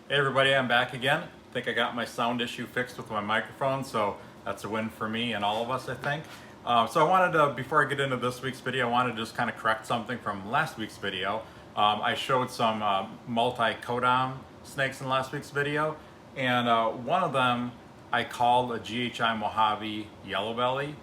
Hey everybody, I'm back again. I think I got my sound issue fixed with my microphone, so that's a win for me and all of us, I think. So I wanted to, before I get into this week's video, I wanted to just kind of correct something from last week's video. I showed some multi-codom snakes in last week's video, and one of them I called a GHI Mojave Yellow Belly.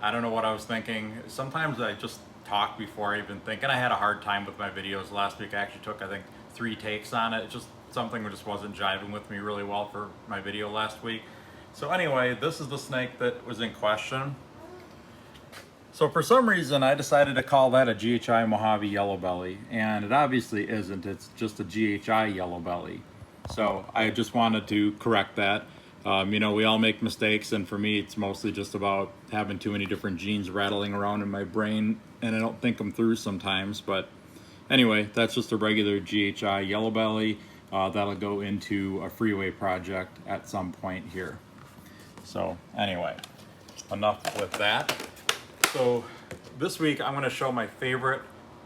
I don't know what I was thinking. Sometimes I just talk before I even think, and I had a hard time with my videos last week. I actually took, I think, 3 takes on it. Just something just wasn't jiving with me really well for my video last week. So anyway, this is the snake that was in question. So for some reason, I decided to call that a GHI Mojave Yellow Belly, and it obviously isn't. It's just a GHI Yellow Belly. So I just wanted to correct that. You know, we all make mistakes, and for me, it's mostly just about having too many different genes rattling around in my brain, and I don't think them through sometimes. But anyway, that's just a regular GHI Yellow Belly. That'll go into a freeway project at some point here. So anyway, enough with that. So this week I'm going to show my favorite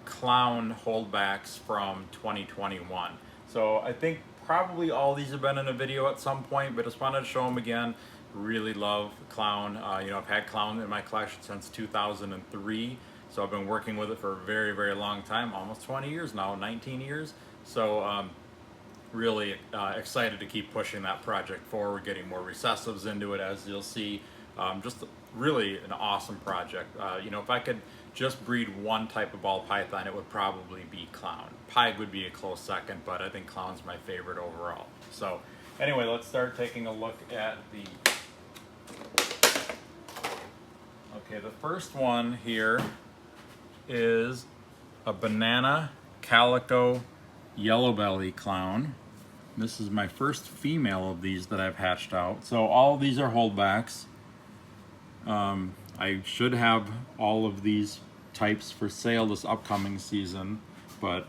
clown holdbacks from 2021. So I think probably all these have been in a video at some point, but just wanted to show them again. Really love clown. You know, I've had clown in my collection since 2003. So I've been working with it for a very, very long time, almost 20 years now, 19 years. So really excited to keep pushing that project forward, getting more recessives into it, as you'll see. Just really an awesome project. You know, if I could just breed one type of ball python, it would probably be clown. Pike would be a close second, but I think clown's my favorite overall. So anyway, let's start taking a look at the... Okay, the first one here is a banana calico yellow belly clown. This is my first female of these that I've hatched out. So all of these are holdbacks. I should have all of these types for sale this upcoming season, but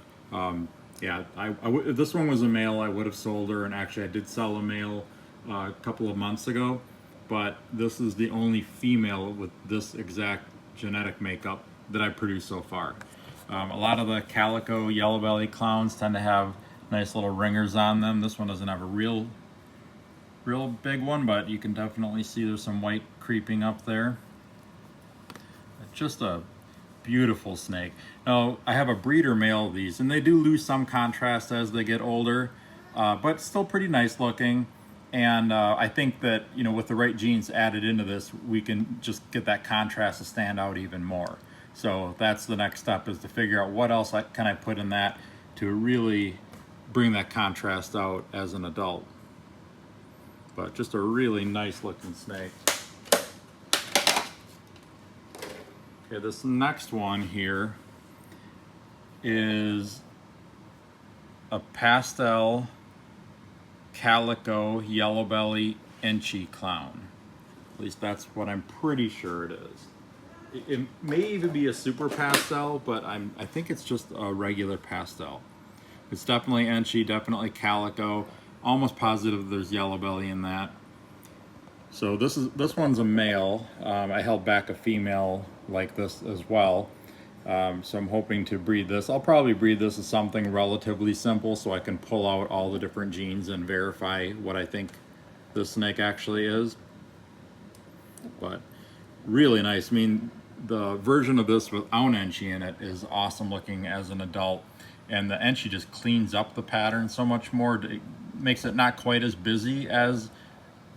yeah, if this one was a male, I would have sold her, and actually I did sell a male a couple of months ago, but this is the only female with this exact genetic makeup that I've produced so far. A lot of the calico yellow belly clowns tend to have nice little ringers on them. This one doesn't have a real big one, but you can definitely see there's some white creeping up there. Just a beautiful snake. Now, I have a breeder male of these, and they do lose some contrast as they get older, but still pretty nice looking. And I think that, you know, with the right genes added into this, we can just get that contrast to stand out even more. So that's the next step, is to figure out what else can I put in that to really bring that contrast out as an adult. But just a really nice looking snake. Okay, this next one here is a pastel calico yellow belly Enchi clown. At least that's what I'm pretty sure it is. It may even be a super pastel, but I think it's just a regular pastel. It's definitely Enchi, definitely calico. Almost positive there's yellow belly in that. So this one's a male. I held back a female like this as well. So I'm hoping to breed this. I'll probably breed this as something relatively simple so I can pull out all the different genes and verify what I think this snake actually is. But really nice. I mean, the version of this without Enchi in it is awesome looking as an adult. And the Enchi just cleans up the pattern so much more. It makes it not quite as busy as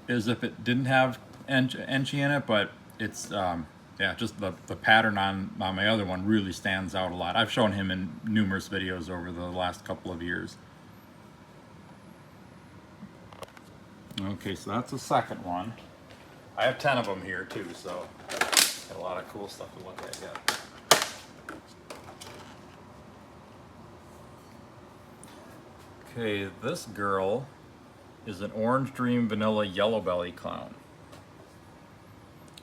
if it didn't have Enchi in it, but it's yeah, just the pattern on my other one really stands out a lot. I've shown him in numerous videos over the last couple of years. Okay, so that's the second one. I have 10 of them here too, so got a lot of cool stuff to look at yet. Okay, this girl is an Orange Dream Vanilla Yellow Belly clown.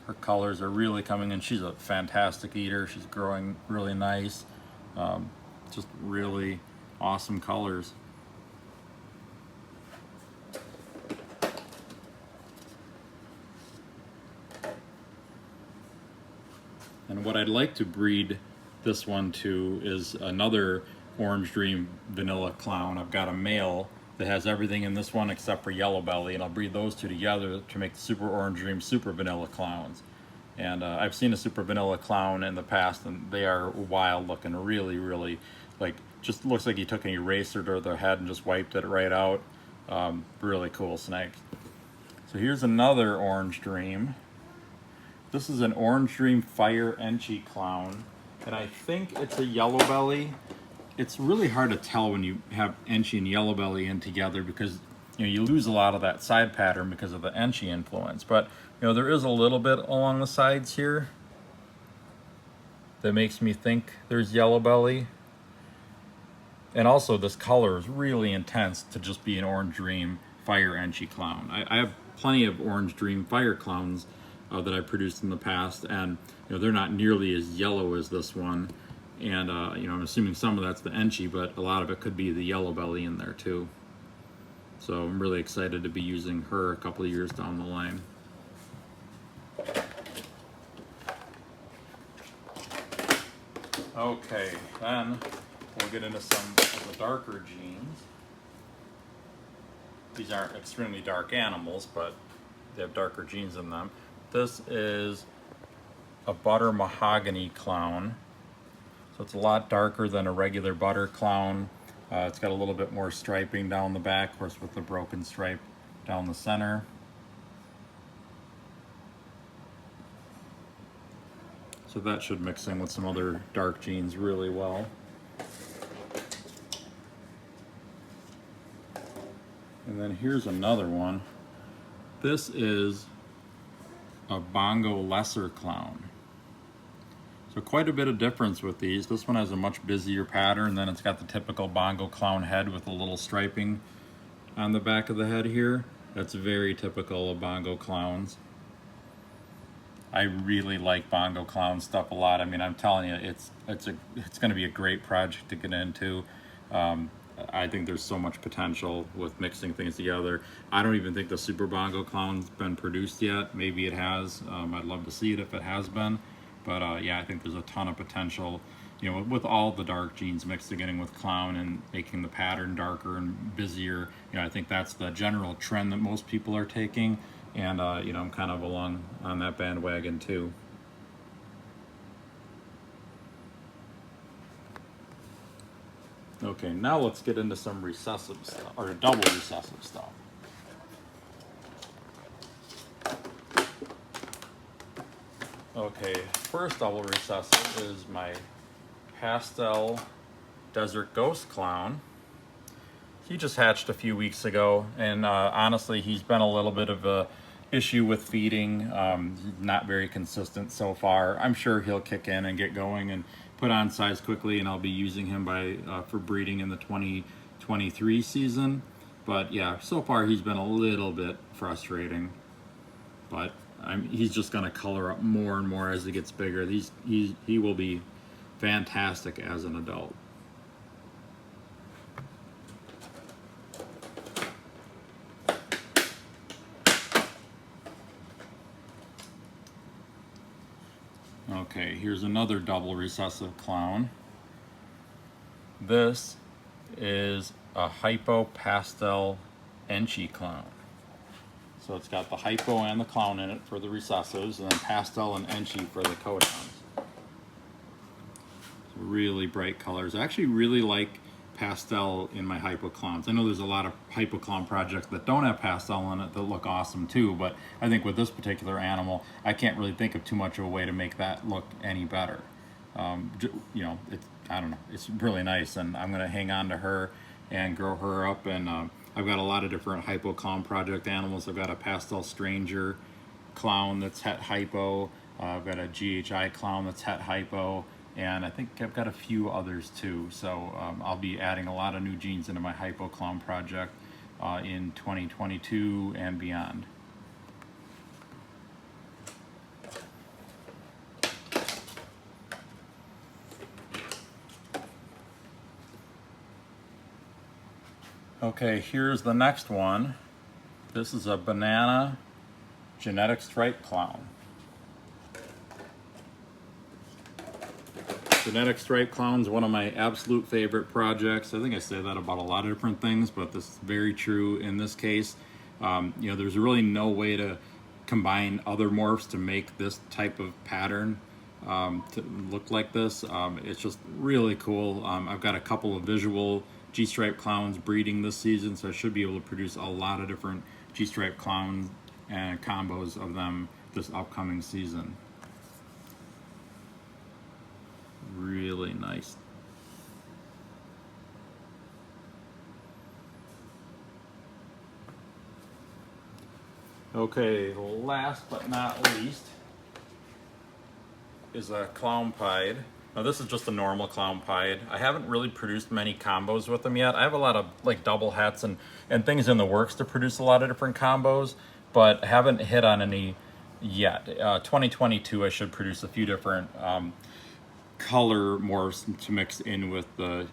Her colors are really coming in. She's a fantastic eater. She's growing really nice. Just really awesome colors. And what I'd like to breed this one to is another Orange Dream Vanilla clown. I've got a male that has everything in this one except for yellow belly, and I'll breed those two together to make the Super Orange Dream Super Vanilla Clowns. And I've seen a Super Vanilla Clown in the past, and they are wild looking, really, really, like, just looks like he took an eraser to their head and just wiped it right out. Really cool snake. So here's another Orange Dream. This is an Orange Dream Fire Enchi Clown, and I think it's a yellow belly. It's really hard to tell when you have Enchi and yellow belly in together because you lose a lot of that side pattern because of the Enchi influence. But there is a little bit along the sides here that makes me think there's yellow belly. And also this color is really intense to just be an Orange Dream Fire Enchi Clown. I have plenty of Orange Dream Fire Clowns that I produced in the past, and they're not nearly as yellow as this one. And I'm assuming some of that's the Enchi, but a lot of it could be the yellow belly in there too. So I'm really excited to be using her a couple of years down the line. Okay, then we'll get into some of the darker genes. These aren't extremely dark animals, but they have darker genes in them. This is a butter mahogany clown. So it's a lot darker than a regular butter clown. It's got a little bit more striping down the back, of course with the broken stripe down the center. So that should mix in with some other dark genes really well. And then here's another one. This is a Bongo Lesser Clown. So quite a bit of difference with these. This one has a much busier pattern, then it's got the typical Bongo Clown head with a little striping on the back of the head here. That's very typical of Bongo Clowns. I really like Bongo Clown stuff a lot. I mean, I'm telling you, it's going to be a great project to get into. I think there's so much potential with mixing things together. I don't even think the Super Bongo Clown's been produced yet. Maybe it has. I'd love to see it if it has been. But yeah, I think there's a ton of potential, with all the dark genes mixed together with clown and making the pattern darker and busier. I think that's the general trend that most people are taking. And, I'm kind of along on that bandwagon too. Okay, now let's get into some recessive stuff, or double recessive stuff. Okay, first double recessive is my pastel desert ghost clown. He just hatched a few weeks ago, and honestly, he's been a little bit of a issue with feeding. Not very consistent so far. I'm sure he'll kick in and get going and put on size quickly, and I'll be using him for breeding in the 2023 season. But yeah, so far he's been a little bit frustrating, but he's just going to color up more and more as he gets bigger. He will be fantastic as an adult. Okay, here's another double recessive clown. This is a hypo pastel Enchi clown. So it's got the hypo and the clown in it for the recessives, and then pastel and Enchi for the codons. Really bright colors. I actually really like pastel in my hypo clowns. I know there's a lot of hypo clown projects that don't have pastel in it that look awesome too, but I think with this particular animal, I can't really think of too much of a way to make that look any better. I don't know, it's really nice, and I'm gonna hang on to her and grow her up. And I've got a lot of different hypo clown project animals. I've got a pastel stranger clown that's het hypo. I've got a GHI clown that's het hypo. And I think I've got a few others too. So I'll be adding a lot of new genes into my hypo clown project in 2022 and beyond. Okay, here's the next one. This is a banana genetic stripe clown. Genetic Stripe Clowns, one of my absolute favorite projects. I think I say that about a lot of different things, but this is very true in this case. You know, there's really no way to combine other morphs to make this type of pattern to look like this. It's just really cool. I've got a couple of visual G-Stripe Clowns breeding this season, so I should be able to produce a lot of different G-Stripe Clowns and combos of them this upcoming season. Really nice. Okay, last but not least is a clown pied. Now this is just a normal clown pied. I haven't really produced many combos with them yet. I have a lot of like double hats and things in the works to produce a lot of different combos, but I haven't hit on any yet. 2022 I should produce a few different color morphs to mix in with the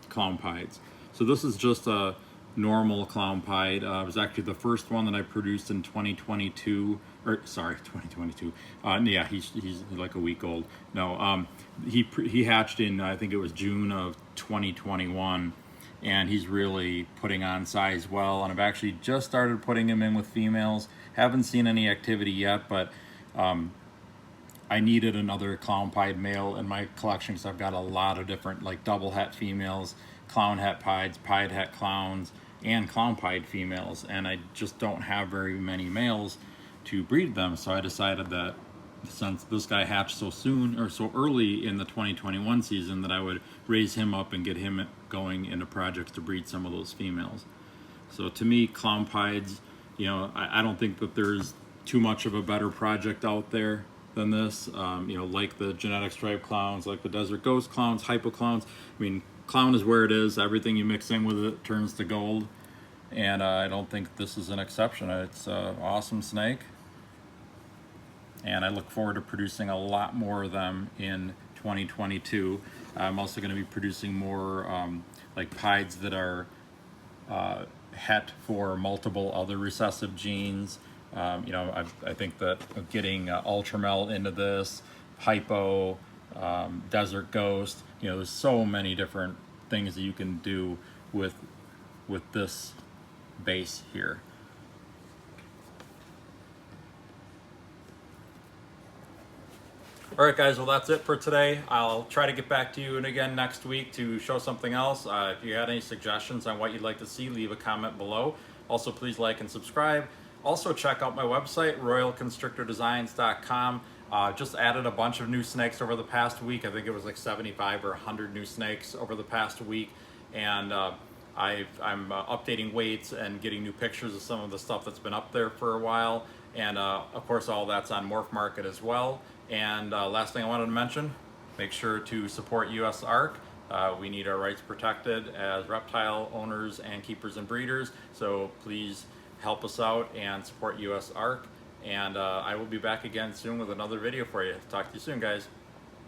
clown pieds. So this is just a normal clown pied. It was actually the first one that I produced in 2022, or sorry, 2022. Yeah, he's like a week old. No, he hatched in, I think it was June of 2021, and he's really putting on size well. And I've actually just started putting him in with females. Haven't seen any activity yet, but I needed another clown pied male in my collection because I've got a lot of different like double het females, clown het pieds, pied het clowns, and clown pied females, and I just don't have very many males to breed them. So I decided that since this guy hatched so soon or so early in the 2021 season, that I would raise him up and get him going into projects to breed some of those females. So to me, clown pieds, you know, I don't think that there's too much of a better project out there than this. You know, like the Genetic Stripe Clowns, like the Desert Ghost Clowns, Hypo Clowns. I mean, clown is where it is. Everything you mix in with it turns to gold, and I don't think this is an exception. It's an awesome snake, and I look forward to producing a lot more of them in 2022. I'm also going to be producing more like pieds that are het for multiple other recessive genes. You know, I think that getting Ultramel into this, Hypo, Desert Ghost, you know, there's so many different things that you can do with this base here. All right, guys, well, that's it for today. I'll try to get back to you and again next week to show something else. If you had any suggestions on what you'd like to see, leave a comment below. Also, please like and subscribe. Also, check out my website, royalconstrictordesigns.com. Just added a bunch of new snakes over the past week. I think it was like 75 or 100 new snakes over the past week. And I'm updating weights and getting new pictures of some of the stuff that's been up there for a while. And of course, all that's on Morph Market as well. And last thing I wanted to mention, make sure to support US ARC. We need our rights protected as reptile owners and keepers and breeders. So please help us out and support US ARC. And I will be back again soon with another video for you. Talk to you soon, guys.